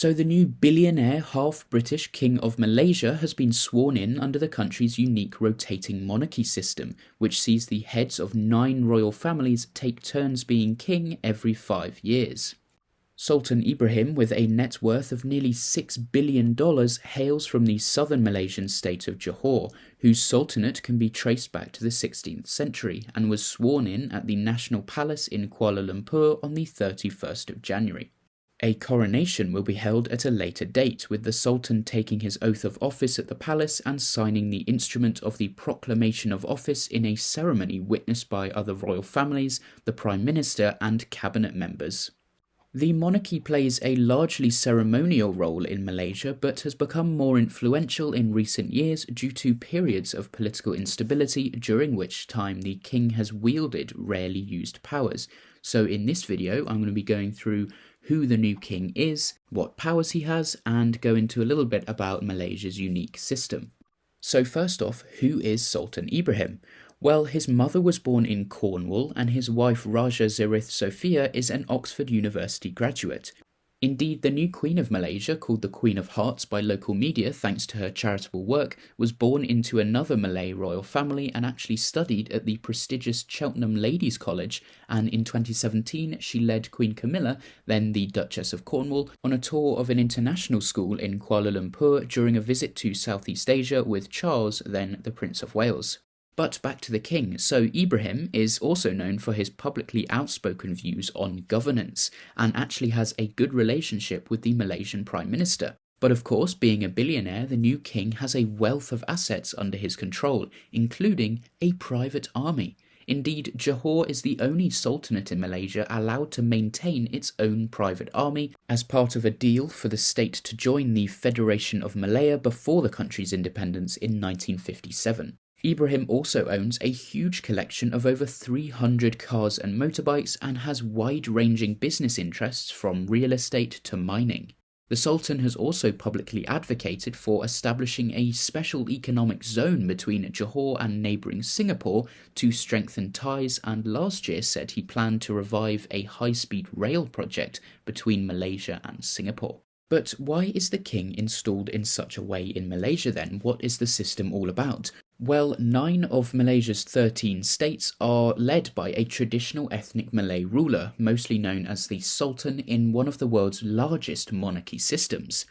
So the new billionaire half-British King of Malaysia has been sworn in under the country's unique rotating monarchy system, which sees the heads of 9 royal families take turns being king every 5 years. Sultan Ibrahim, with a net worth of nearly $6 billion, hails from the southern Malaysian state of Johor, whose sultanate can be traced back to the 16th century, and was sworn in at the National Palace in Kuala Lumpur on the 31st of January. A coronation will be held at a later date, with the Sultan taking his oath of office at the palace and signing the instrument of the proclamation of office in a ceremony witnessed by other royal families, the Prime Minister and cabinet members. The monarchy plays a largely ceremonial role in Malaysia, but has become more influential in recent years due to periods of political instability during which time the king has wielded rarely used powers. So in this video, I'm going to be going through who the new king is, what powers he has, and go into a little bit about Malaysia's unique system. So first off, who is Sultan Ibrahim? Well, his mother was born in Cornwall, and his wife Raja Zarith Sophia is an Oxford University graduate. Indeed, the new Queen of Malaysia, called the Queen of Hearts by local media thanks to her charitable work, was born into another Malay royal family and actually studied at the prestigious Cheltenham Ladies' College, and in 2017 she led Queen Camilla, then the Duchess of Cornwall, on a tour of an international school in Kuala Lumpur during a visit to Southeast Asia with Charles, then the Prince of Wales. But back to the king. So Ibrahim is also known for his publicly outspoken views on governance, and actually has a good relationship with the Malaysian Prime Minister. But of course, being a billionaire, the new king has a wealth of assets under his control, including a private army. Indeed, Johor is the only sultanate in Malaysia allowed to maintain its own private army as part of a deal for the state to join the Federation of Malaya before the country's independence in 1957. Ibrahim also owns a huge collection of over 300 cars and motorbikes and has wide-ranging business interests from real estate to mining. The Sultan has also publicly advocated for establishing a special economic zone between Johor and neighbouring Singapore to strengthen ties, and last year said he planned to revive a high-speed rail project between Malaysia and Singapore. But why is the king installed in such a way in Malaysia then? What is the system all about? Well, 9 of Malaysia's 13 states are led by a traditional ethnic Malay ruler, mostly known as the Sultan, in one of the world's largest monarchy systems.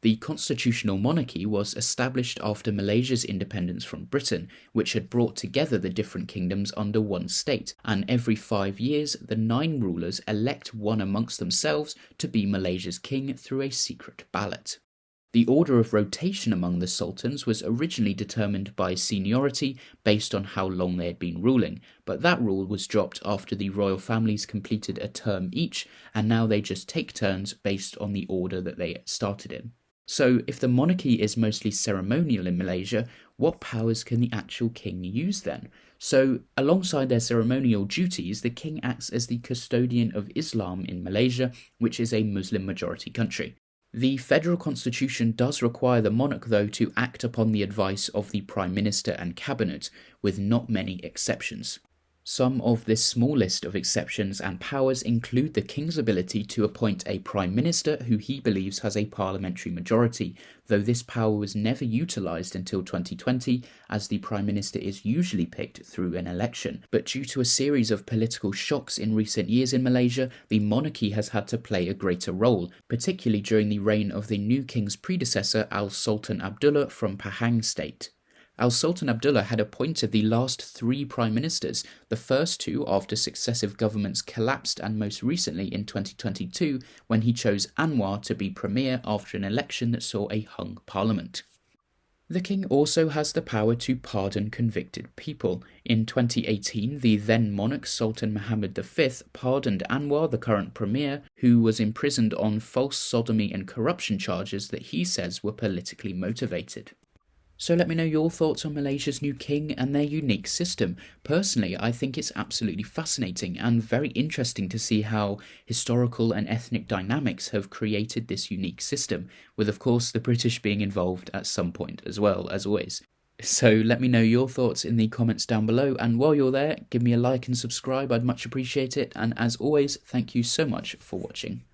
The constitutional monarchy was established after Malaysia's independence from Britain, which had brought together the different kingdoms under one state, and every 5 years the 9 rulers elect one amongst themselves to be Malaysia's king through a secret ballot. The order of rotation among the sultans was originally determined by seniority based on how long they had been ruling, but that rule was dropped after the royal families completed a term each, and now they just take turns based on the order that they started in. So if the monarchy is mostly ceremonial in Malaysia, what powers can the actual king use then? So alongside their ceremonial duties, the king acts as the custodian of Islam in Malaysia, which is a Muslim majority country. The federal constitution does require the monarch, though, to act upon the advice of the Prime Minister and Cabinet, with not many exceptions. Some of this small list of exceptions and powers include the king's ability to appoint a prime minister who he believes has a parliamentary majority, though this power was never utilised until 2020, as the prime minister is usually picked through an election. But due to a series of political shocks in recent years in Malaysia, the monarchy has had to play a greater role, particularly during the reign of the new king's predecessor Sultan Abdullah from Pahang state. Sultan Abdullah had appointed the last 3 prime ministers, the first 2 after successive governments collapsed, and most recently in 2022 when he chose Anwar to be premier after an election that saw a hung parliament. The king also has the power to pardon convicted people. In 2018, the then monarch Sultan Muhammad V pardoned Anwar, the current premier, who was imprisoned on false sodomy and corruption charges that he says were politically motivated. So let me know your thoughts on Malaysia's new king and their unique system. Personally, I think it's absolutely fascinating and very interesting to see how historical and ethnic dynamics have created this unique system, with of course the British being involved at some point as well, as always. So let me know your thoughts in the comments down below, and while you're there, give me a like and subscribe, I'd much appreciate it, and as always, thank you so much for watching.